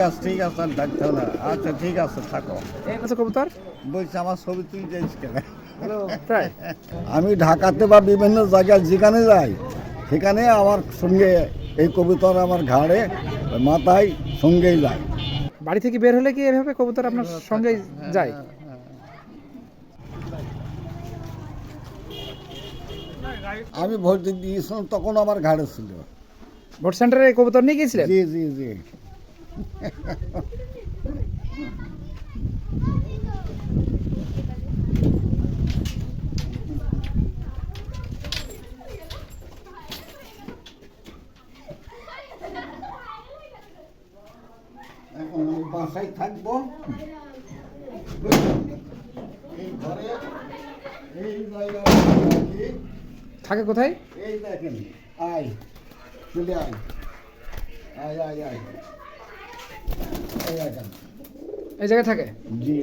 ঠিক আছে, আর ডাকতে হবে না। আচ্ছা ঠিক আছে, থাকো। আচ্ছা কবুতর বলছি আমার ছবি তুলে যাইস কেন? তাই আমি ঢাকাতে বা বিভিন্ন জায়গায় যেখানে যাই সেখানে আমার সঙ্গে এই কবুতর আমার ঘাড়ে মাথায় সঙ্গেই যায়। বাড়ি থেকে বের হলে কি এভাবে কবুতর আপনার সঙ্গে যায়? আমি ভোট দিয়েছিলাম তখন আমার ঘাড়ে ছিল। ভোট সেন্টারে কবুতর নিয়ে গিয়েছিলেন? জি জি জি। এখন আমি বাসায় থাকবো, এই ঘরে এই জায়গায় থাকি। থাকে কোথায়? এই দেখেন, আয় চলে আয়, আয় আয় আয়, এই দেখেন। এই জায়গায় থাকে? জি।